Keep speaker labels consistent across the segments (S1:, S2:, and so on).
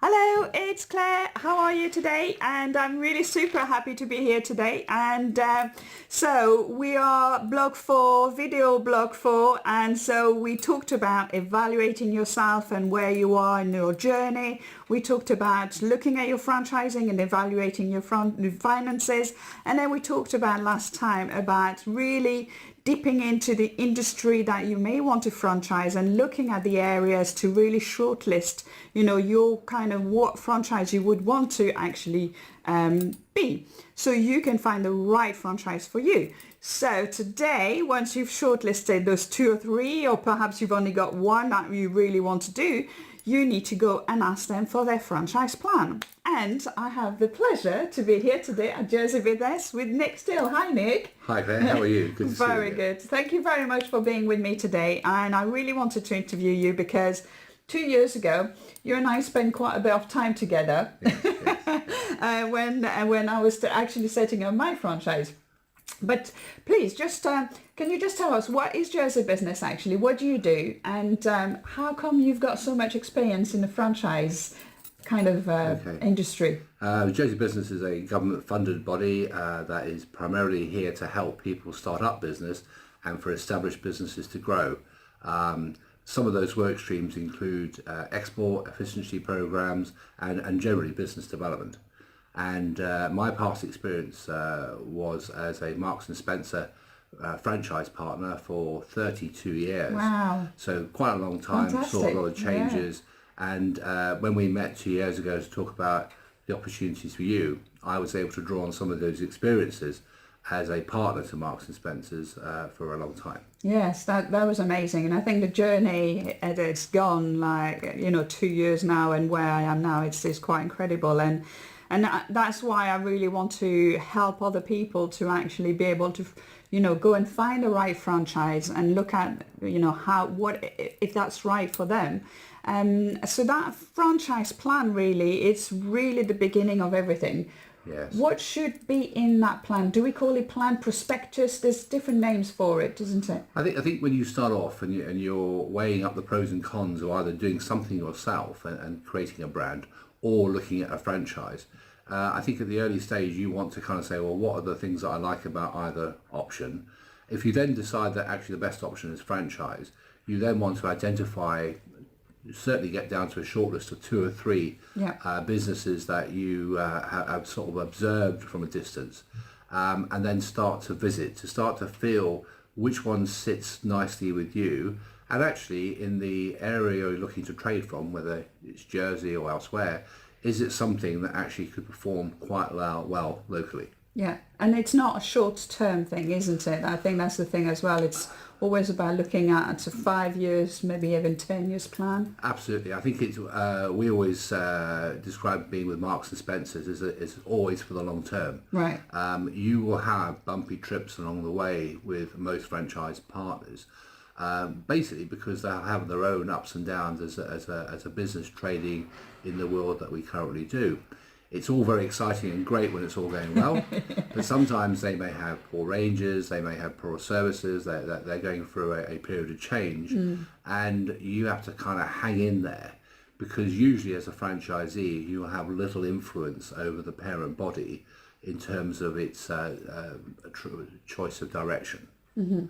S1: Hello, it's Claire. How are you today? And I'm really super happy to be here today. And so we are blog 4, video blog 4. And so we talked about evaluating yourself and where you are in your journey. We talked about looking at your franchising and evaluating your finances. And then we talked about last time about really dipping into the industry that you may want to franchise and looking at the areas to really shortlist, your kind of what franchise you would want to actually be, so you can find the right franchise for you. So today, once you've shortlisted those 2 or 3, or perhaps you've only got one that you really want to do, you need to go and ask them for their franchise plan. And I have the pleasure to be here today at Jersey Business with Nick Still. Hi, Nick.
S2: Hi, Claire. How are you? Good to see you.
S1: Very good. Thank you very much for being with me today. And I really wanted to interview you because 2 years ago, you and I spent quite a bit of time together.
S2: Yes.
S1: when I was actually setting up my franchise. But please, just can you just tell us, what is Jersey Business actually? What do you do? And how come you've got so much experience in the franchise kind of industry?
S2: Jersey Business is a government-funded body that is primarily here to help people start up business and for established businesses to grow. Some of those work streams include export efficiency programs and generally business development. And my past experience was as a Marks and Spencer franchise partner for 32 years.
S1: Wow.
S2: So quite a long time,
S1: Fantastic.
S2: saw a lot of changes. Yeah. And when we met 2 years ago to talk about the opportunities for you, I was able to draw on some of those experiences as a partner to Marks and Spencer's for a long time.
S1: Yes, that was amazing. And I think the journey, it's gone 2 years now, and where I am now, it's quite incredible. And that's why I really want to help other people to actually be able to, go and find the right franchise and look at, if that's right for them. So that franchise plan really, it's really the beginning of everything.
S2: Yes.
S1: What should be in that plan? Do we call it plan, prospectus? There's different names for it, isn't it?
S2: I think when you start off and you're weighing up the pros and cons of either doing something yourself and creating a brand or looking at a franchise, I think at the early stage you want to kind of say, well, what are the things that I like about either option? If you then decide that actually the best option is franchise, you then want to identify, certainly get down to a short list of 2 or 3 businesses that you have sort of observed from a distance, and then start to visit, to start to feel which one sits nicely with you. And actually in the area you're looking to trade from, whether it's Jersey or elsewhere, is it something that actually could perform quite well locally?
S1: Yeah, and it's not a short-term thing, isn't it? I think that's the thing as well. It's always about looking at a 5 years, maybe even 10 years plan.
S2: Absolutely. I think it's we always describe being with Marks and Spencer's as always for the long term.
S1: Right.
S2: You will have bumpy trips along the way with most franchise partners. Basically because they'll have their own ups and downs as a business trading in the world that we currently do. It's all very exciting and great when it's all going well, but sometimes they may have poor ranges, they may have poor services, they're going through a period of change, and you have to kind of hang in there, because usually as a franchisee you will have little influence over the parent body in terms of its choice of direction.
S1: Mm-hmm.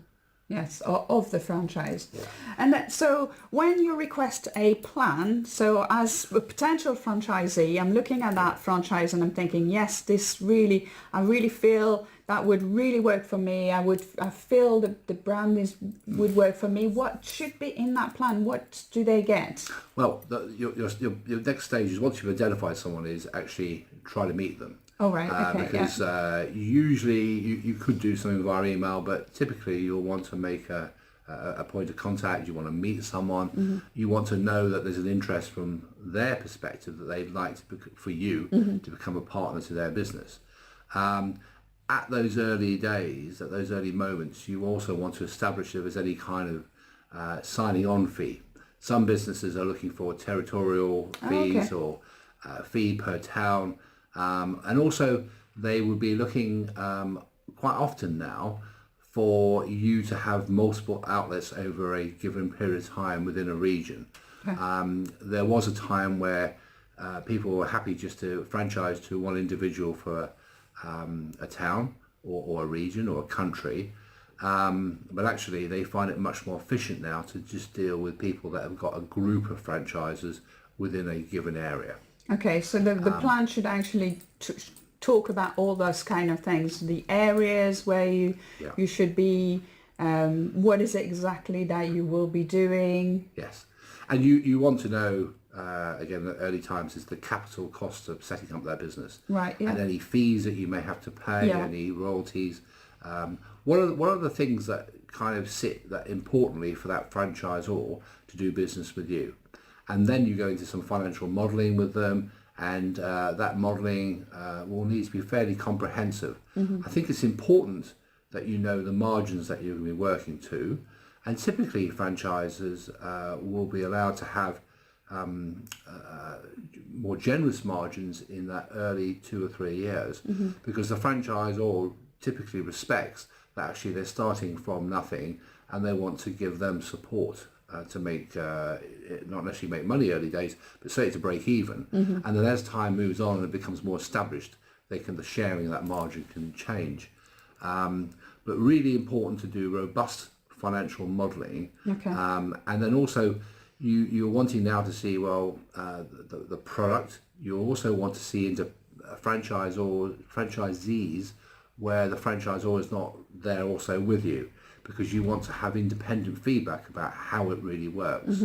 S1: Yes, of the franchise. Yeah. And so when you request a plan, so as a potential franchisee, I'm looking at that franchise and I'm thinking, yes, I really feel that would really work for me. I feel the brand would work for me. What should be in that plan? What do they get?
S2: Well, your next stage is, once you've identified someone, is actually try to meet them.
S1: Oh, right. Okay.
S2: Because usually you could do something via email, but typically you'll want to make a point of contact. You want to meet someone. Mm-hmm. You want to know that there's an interest from their perspective, that they'd like for you to become a partner to their business. At those early days, at those early moments, you also want to establish if there's any kind of signing on fee. Some businesses are looking for territorial fees or fee per town. And also they would be looking quite often now for you to have multiple outlets over a given period of time within a region. Okay. There was a time where people are happy just to franchise to one individual for a town or a region or a country. But actually they find it much more efficient now to just deal with people that have got a group of franchises within a given area.
S1: Okay, so the plan should actually talk about all those kind of things, the areas where you should be, what is it exactly that you will be doing.
S2: Yes, and you want to know, again, the early times is the capital cost of setting up that business.
S1: Right, yeah.
S2: And any fees that you may have to pay,
S1: Yeah.
S2: any royalties. What are the things that kind of sit that importantly for that franchisor to do business with you? And then you go into some financial modelling with them, and that modelling will need to be fairly comprehensive. I think it's important that you know the margins that you're going to be working to, and typically franchisers will be allowed to have more generous margins in that early 2 or 3 years, because the franchisor typically respects that actually they're starting from nothing and they want to give them support to make not necessarily make money early days, but certainly to break even. And then as time moves on and it becomes more established, the sharing of that margin can change. But really important to do robust financial modelling.
S1: Okay.
S2: And then also you're wanting now to see, well, the product. You also want to see into franchisees where the franchisor is not there also with you, because you want to have independent feedback about how it really works.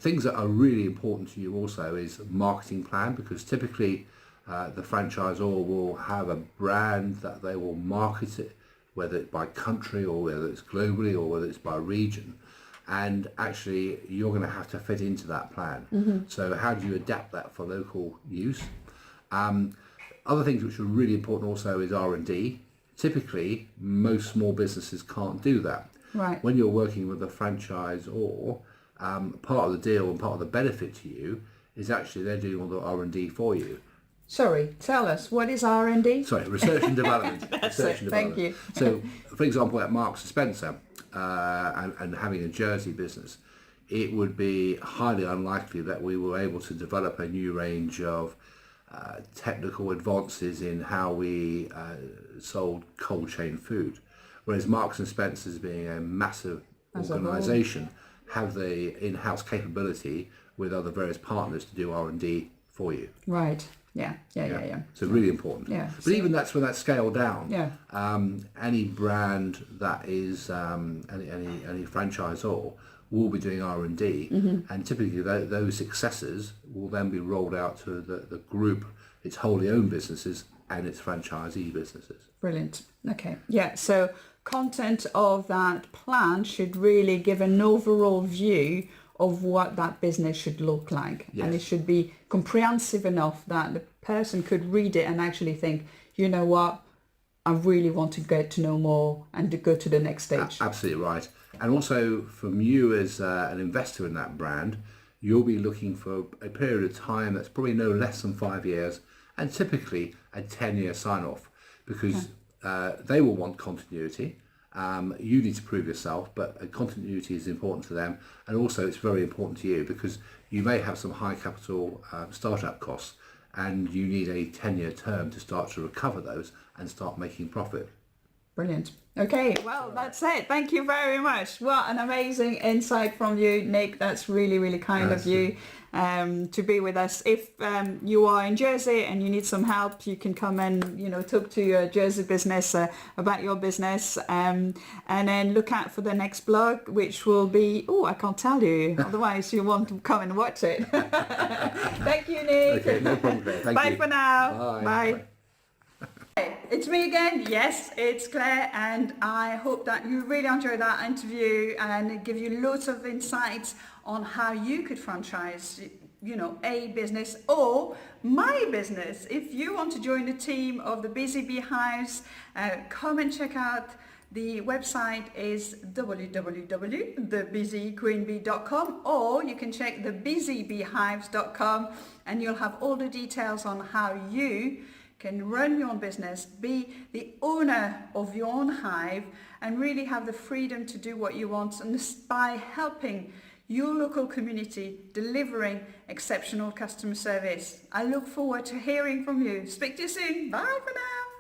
S2: Things that are really important to you also is marketing plan, because typically the franchisor will have a brand that they will market it, whether it's by country or whether it's globally or whether it's by region. And actually you're going to have to fit into that plan. So how do you adapt that for local use? Other things which are really important also is R&D. Typically, most small businesses can't do that.
S1: Right.
S2: When you're working with a franchisor, part of the deal and part of the benefit to you is actually they're doing all the R&D for you.
S1: Sorry, tell us, what is R&D?
S2: Sorry, research and development.
S1: Thank you.
S2: So, for example, at Marks and Spencer, and having a jersey business, it would be highly unlikely that we were able to develop a new range of technical advances in how we sold cold chain food, whereas Marks and Spencer's, being a massive organisation, have the in-house capability with other various partners to do R&D for you.
S1: Right. Yeah.
S2: So really important.
S1: Yeah.
S2: But even that's when that's scaled down.
S1: Yeah.
S2: Any brand that is any franchisor will be doing R&D, and typically those successes will then be rolled out to the group, its wholly owned businesses and its franchisee businesses.
S1: Brilliant. Okay. Yeah. So content of that plan should really give an overall view of what that business should look like.
S2: Yes.
S1: And it should be comprehensive enough that the person could read it and actually think, you know what, I really want to get to know more and to go to the next stage.
S2: Absolutely right. And also from you as an investor in that brand, you'll be looking for a period of time that's probably no less than 5 years, and typically a 10-year sign-off, because they will want continuity. You need to prove yourself, but continuity is important to them, and also it's very important to you because you may have some high capital startup costs, and you need a 10-year term to start to recover those and start making profit.
S1: Brilliant. Okay, well, that's it. Thank you very much. What an amazing insight from you, Nick. That's really, really kind of you to be with us. If you are in Jersey and you need some help, you can come and, talk to your Jersey business about your business, and then look out for the next blog, which will be, I can't tell you, otherwise you want to come and watch it. Thank you, Nick.
S2: Okay, no problem, Claire. Thank
S1: Bye
S2: you.
S1: for now.
S2: Bye.
S1: Bye. It's me again. Yes, it's Claire, and I hope that you really enjoyed that interview and give you lots of insights on how you could franchise, a business or my business. If you want to join the team of the Busy Beehives, come and check out. The website is www.thebusyqueenbee.com, or you can check thebusybeehives.com, and you'll have all the details on how you can run your own business, be the owner of your own hive, and really have the freedom to do what you want, and by helping your local community delivering exceptional customer service. I look forward to hearing from you. Speak to you soon. Bye for now.